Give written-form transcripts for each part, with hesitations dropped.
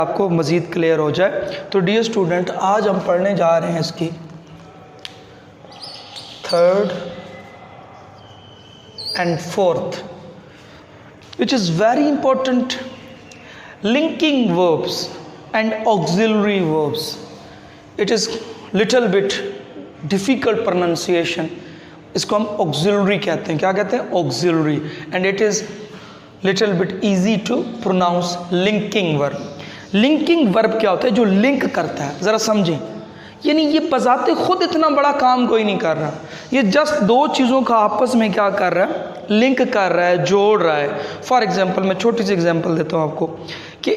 आपको मज़ीद क्लियर हो जाए। तो डियर स्टूडेंट, आज हम पढ़ने जा रहे हैं इसकी third and fourth, which is very important, linking verbs and auxiliary verbs. It is little bit difficult pronunciation. इसको हम ऑक्सिलरी कहते हैं। क्या कहते हैं? Auxiliary. And it is little bit easy to pronounce linking verb. Linking verb क्या होता है? जो लिंक करता है। ज़रा समझें, यानी ये बजाते खुद इतना बड़ा काम कोई नहीं कर रहा, ये जस्ट दो चीज़ों का आपस में क्या कर रहा है? लिंक कर रहा है, जोड़ रहा है। फॉर एग्जांपल, मैं छोटी सी एग्जांपल देता हूँ आपको कि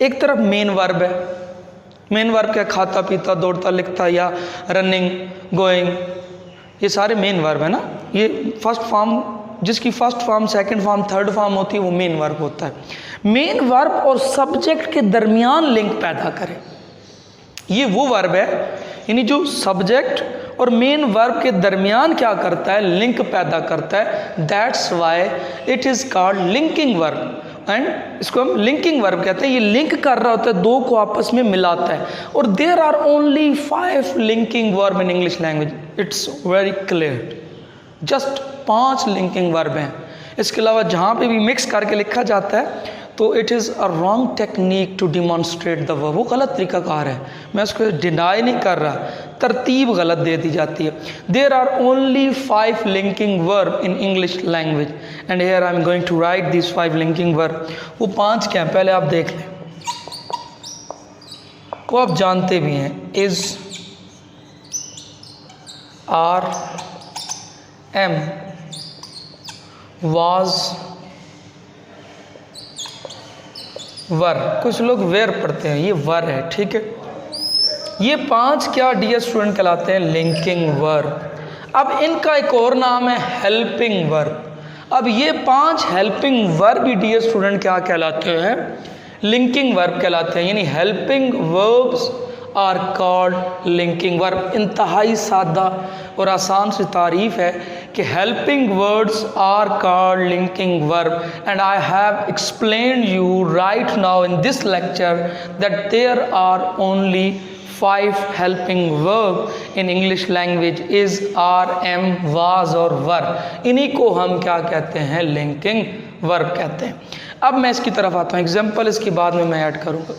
एक तरफ मेन वर्ब है। मेन वर्ब क्या? खाता, पीता, दौड़ता, लिखता या रनिंग, गोइंग, ये सारे मेन वर्ब है ना। ये फर्स्ट फॉर्म, जिसकी first form, second form, third form होती है, वो मेन वर्ब होता है। मेन वर्ब और सब्जेक्ट के दरमियान लिंक पैदा करे, ये वो वर्ब है, यानी जो सब्जेक्ट और मेन वर्ब के दरमियान क्या करता है? लिंक पैदा करता है। That's why it is called linking verb. And इसको हम लिंकिंग वर्ब कहते हैं। ये लिंक कर रहा होता है, दो को आपस में मिलाता है। और there are only 5 linking verb in English language. It's very clear, just 5 linking verb हैं। इसके अलावा जहाँ पे भी मिक्स करके लिखा जाता है तो it is a wrong technique to demonstrate the verb. वो गलत तरीक़ाकार है, मैं उसको डिनाई नहीं कर रहा, तरतीब गलत दे दी जाती है। There are only 5 linking verb in English language and here I am going to write this 5 linking verb. वो 5 क्या हैं? पहले आप देख लें, वो आप जानते भी हैं। इज़, आर, एम, वाज, वर। कुछ लोग वेर पढ़ते हैं, ये वर है, ठीक है। ये 5 क्या डियर स्टूडेंट कहलाते हैं? Linking verb. अब इनका एक और नाम है हेल्पिंग वर्ब। अब ये 5 हेल्पिंग वर्ब भी डियर स्टूडेंट क्या कहलाते हैं? लिंकिंग वर्ब कहलाते हैं। यानी helping verbs are called linking verb. इंतहाई सादा और आसान सी तारीफ है कि helping words are called linking verb and I have explained you right now in this lecture that there are only 5 helping verb in English language. Is, are, am, was और were. इन्हीं को हम क्या कहते हैं? लिंकिंग वर्ब कहते हैं। अब मैं इसकी तरफ आता हूँ, एग्जाम्पल इसके बाद में मैं ऐड करूँगा।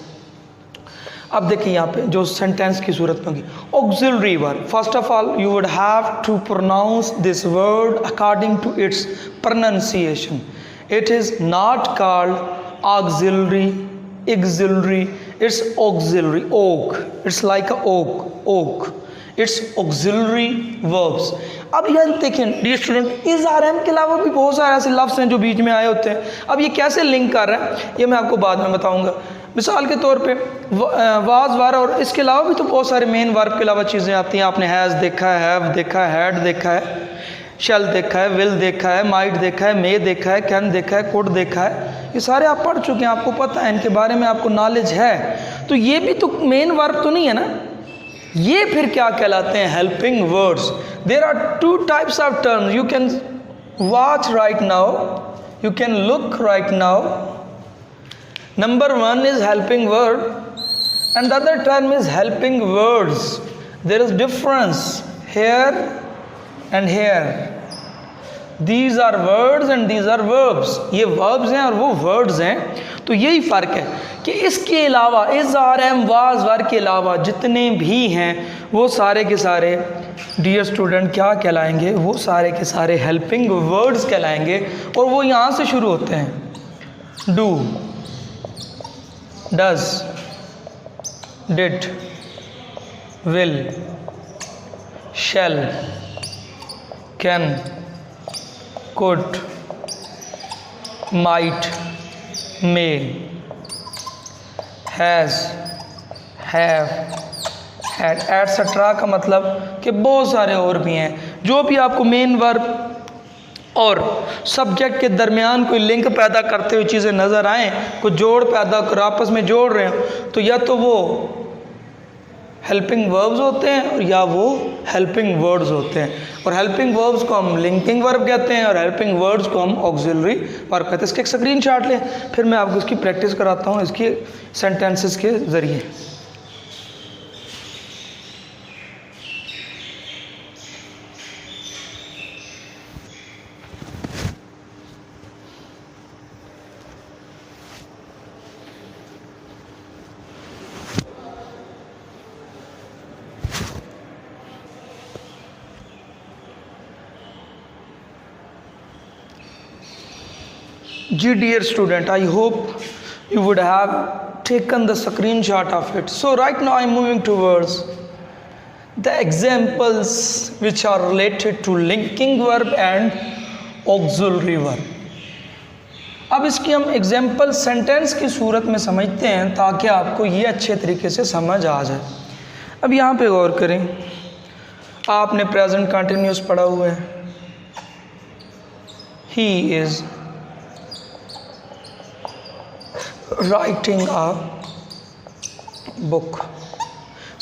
अब देखिए यहाँ पे जो सेंटेंस की सूरत में होगी, auxiliary verb. First of all you would have to pronounce this word according to its pronunciation. It is not called auxiliary, axillary, it's auxiliary, aux, it's like a aux, aux, it's auxiliary verbs. अब यह देखें dear student, is are am के अलावा भी बहुत सारे ऐसे लफ्ज़ हैं जो बीच में आए होते हैं। अब ये कैसे लिंक कर रहे हैं ये मैं आपको बाद में बताऊंगा। मिसाल के तौर पे वाज, वर और इसके अलावा भी तो बहुत सारे मेन वर्ब के अलावा चीज़ें आती हैं। आपने हैज़ देखा है, हैव देखा है, हैड देखा है, शैल देखा है, विल देखा है, माइट देखा है, मे देखा है, कैन देखा है, कुड देखा है। ये सारे आप पढ़ चुके हैं, आपको पता है, इनके बारे में आपको नॉलेज है। तो ये भी तो मेन वर्ब तो नहीं है ना। ये फिर क्या कहलाते हैं? Helping words. There are 2 types of terms. You can watch right now, you can look right now. Number 1 is helping verb and the other term is helping words. There is difference here and here. These are words and these are verbs. ये verbs हैं और वो words हैं। तो यही फ़र्क है कि इसके अलावा इस, आर, एम, वाज, वर के अलावा जितने भी हैं वो सारे के सारे डियर स्टूडेंट क्या कहलाएंगे? वो सारे के सारे हेल्पिंग वर्ड्स कहलाएंगे। और वो यहाँ से शुरू होते हैं। Do, does, did, will, shall, can, could, might, may, has, have, had, etc. का मतलब कि बहुत सारे और भी हैं। जो भी आपको मेन वर्ब और सब्जेक्ट के दरमियान कोई लिंक पैदा करते हुए चीज़ें नज़र आएँ, कोई जोड़ पैदा कर आपस में जोड़ रहे हैं, तो या तो वो हेल्पिंग वर्ब्स होते हैं या वो हेल्पिंग वर्ड्स होते हैं। और हेल्पिंग वर्ब्स को हम लिंकिंग वर्ब कहते हैं और हेल्पिंग वर्ड्स को हम ऑक्सिलरी वर्ब कहते हैं। इसके एक स्क्रीनशॉट लें, फिर मैं आपको इसकी प्रैक्टिस कराता हूँ इसके सेंटेंसेस के ज़रिए। Dear student, I hope you would have taken the screenshot of it. So right now I am moving towards the examples which are related to linking verb and auxiliary verb. अब इसकी हम example sentence की सूरत में समझते हैं ताकि आपको ये अच्छे तरीके से समझ आ जाए। अब यहाँ पे गौर करें, आपने प्रेजेंट कंटिन्यूस पढ़ा हुआ है, he is writing a book.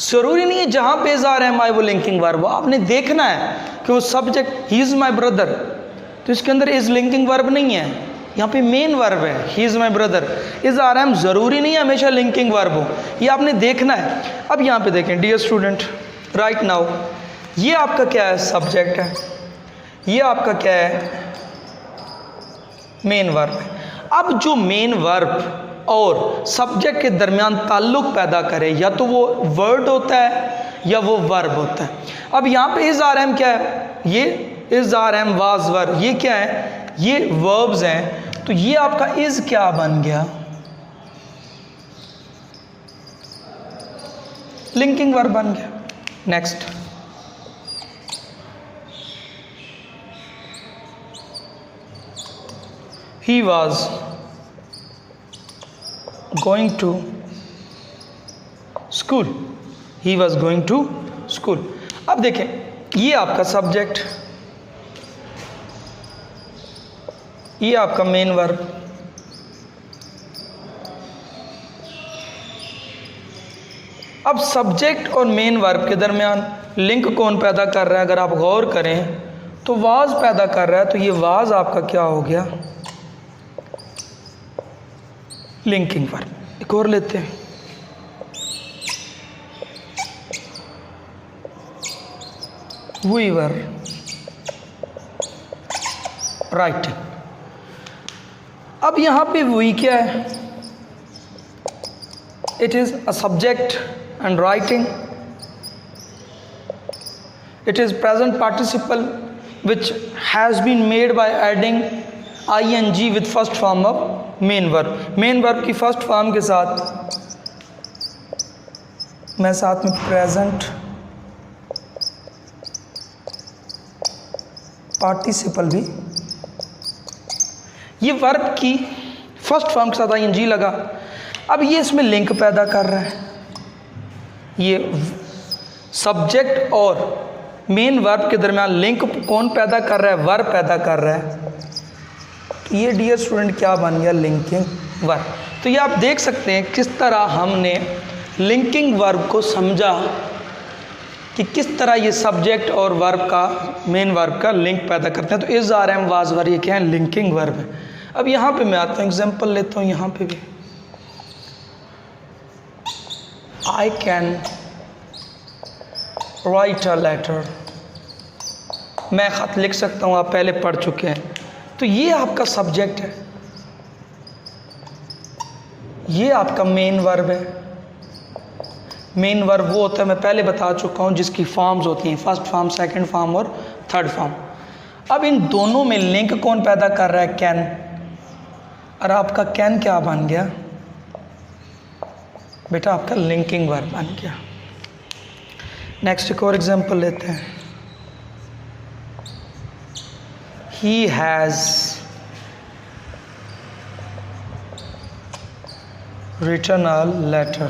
ज़रूरी नहीं है जहाँ पे इज़ आ रहा है माई वो लिंकिंग वर्ब, आपने देखना है कि वो subject he is my brother, तो इसके अंदर इज़ लिंकिंग वर्ब नहीं है, यहाँ पे मेन वर्ब है, he is my brother. Is आ रहा है, ज़रूरी नहीं है हमेशा लिंकिंग वर्ब हो, ये आपने देखना है। अब यहाँ पे देखें, डियर स्टूडेंट, राइट नाउ ये आपका क्या है, सब्जेक्ट है, ये आपका क्या है, मेन वर्ब है। अब जो मेन वर्ब और सब्जेक्ट के दरमियान ताल्लुक़ पैदा करे, या तो वो वर्ड होता है या वो वर्ब होता है। अब यहाँ पे इज़ आर एम क्या है, ये is are am was verb, ये क्या है, ये वर्ब्स हैं, तो ये आपका इज़ क्या बन गया, लिंकिंग वर्ब बन गया। Next, he was going to school, he was going to school। अब देखें, ये आपका सब्जेक्ट, ये आपका मेन वर्ब, अब सब्जेक्ट और मेन वर्ब के दरमियान लिंक कौन पैदा कर रहा है, अगर आप गौर करें तो वाज पैदा कर रहा है, तो ये वाज आपका क्या हो गया, लिंकिंग वर्ब। एक और लेते हैं, वी वर राइटिंग। अब यहां पे वी क्या है, it is a subject and writing, it is present participle which has been made by adding ing with first form of main verb. Main verb की फर्स्ट फॉर्म के साथ मैं साथ में प्रेजेंट पार्टिसिपल भी, ये वर्ब की फर्स्ट फॉर्म के साथ ing लगा। अब ये इसमें लिंक पैदा कर रहा है, ये सब्जेक्ट और मेन वर्ब के दरमियान लिंक कौन पैदा कर रहा है, वर्ब पैदा कर रहा है। तो ये डियर स्टूडेंट क्या बन गया, लिंकिंग वर्ब। तो ये आप देख सकते हैं किस तरह हमने लिंकिंग वर्ब को समझा कि किस तरह ये सब्जेक्ट और वर्ब का, मेन वर्ब का लिंक पैदा करते हैं। तो is are am was were, ये क्या है, लिंकिंग वर्ब है। अब यहाँ पे मैं आता हूँ, एग्जाम्पल लेता हूँ यहाँ पे भी, I can write a letter, मैं ख़त लिख सकता हूँ, आप पहले पढ़ चुके हैं। तो ये आपका सब्जेक्ट है, ये आपका मेन वर्ब है। मेन वर्ब वो होता है, मैं पहले बता चुका हूँ, जिसकी फॉर्म्स होती हैं, फर्स्ट फॉर्म, सेकंड फॉर्म और थर्ड फॉर्म। अब इन दोनों में लिंक कौन पैदा कर रहा है, कैन। और आपका कैन क्या बन गया बेटा, आपका लिंकिंग वर्ब बन गया। नेक्स्ट एक और एग्जांपल लेते हैं, he has written a letter,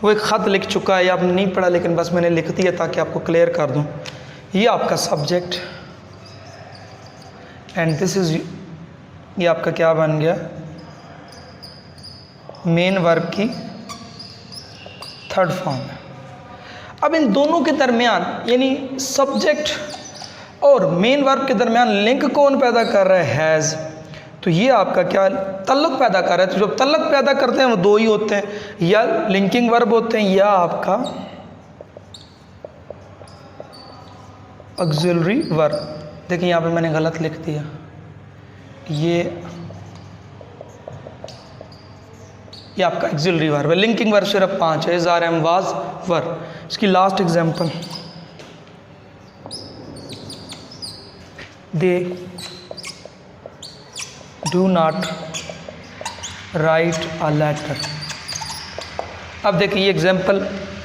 वो एक ख़त लिख चुका है, आपने नहीं पढ़ा लेकिन बस मैंने लिख दिया ताकि आपको क्लियर कर दूं। ये आपका सब्जेक्ट एंड दिस इज़, ये आपका क्या बन गया, मेन वर्ब की थर्ड फॉर्म है। अब इन दोनों के दरमियान यानी सब्जेक्ट और मेन वर्ब के दरमियान लिंक कौन पैदा कर रहा है? हैज़। तो ये आपका क्या तल्लुक पैदा कर रहा है। तो जब तल्लुक पैदा करते हैं वो दो ही होते हैं, या लिंकिंग वर्ब होते हैं या आपका ऑक्सिलरी वर्ब। देखिए यहाँ पे मैंने गलत लिख दिया, ये आपका ऑक्सिलरी वर्ब है। लिंकिंग वर्ब सिर्फ 5 है, is, are, am, was, were. इसकी last example, they do not write a letter. अब देखिए ये एग्जांपल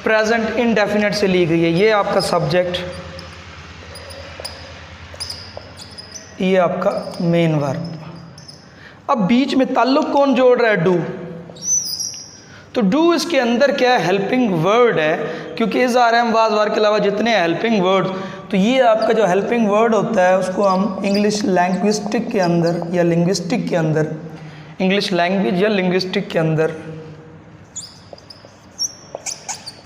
प्रेजेंट इनडेफिनेट से ली गई है। ये आपका सब्जेक्ट, ये आपका मेन वर्ब। अब बीच में ताल्लुक कौन जोड़ रहा है? डू। तो डू इसके अंदर क्या है? हेल्पिंग वर्ड है, क्योंकि इज़, आर, एम, वाज, वर के अलावा जितने हेल्पिंग वर्ड, तो ये आपका जो हेल्पिंग वर्ड होता है उसको हम इंग्लिश लैंग्विस्टिक के अंदर या लिंग्विस्टिक के अंदर, इंग्लिश लैंग्वेज या लिंग्विस्टिक के अंदर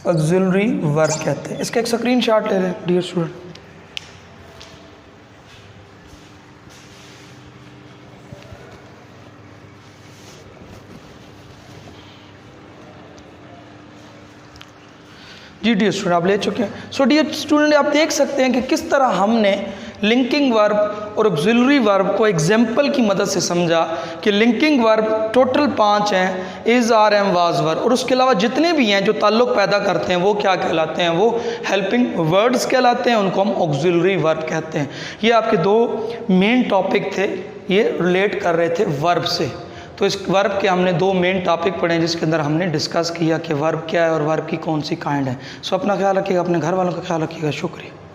ऑक्सिलरी वर्ब कहते हैं। इसका एक स्क्रीनशॉट ले लें डियर स्टूडेंट। जी डियर स्टूडेंट आप ले चुके हैं। सो डियर स्टूडेंट आप देख सकते हैं कि किस तरह हमने लिंकिंग वर्ब और ऑक्सिलरी वर्ब को एग्जाम्पल की मदद से समझा कि लिंकिंग वर्ब टोटल 5 हैं, इज़, आर, एम, वाज, वर, और उसके अलावा जितने भी हैं जो ताल्लुक़ पैदा करते हैं वो क्या कहलाते हैं? वो हेल्पिंग वर्ड्स कहलाते हैं, उनको हम ऑक्सिलरी वर्ब कहते हैं। ये आपके 2 मेन टॉपिक थे, ये रिलेट कर रहे थे वर्ब से। तो इस वर्ब के हमने 2 मेन टॉपिक पढ़े जिसके अंदर हमने डिस्कस किया कि वर्ब क्या है और वर्ब की कौन सी काइंड है। सो अपना ख्याल रखिएगा, अपने घर वालों का ख्याल रखिएगा। शुक्रिया।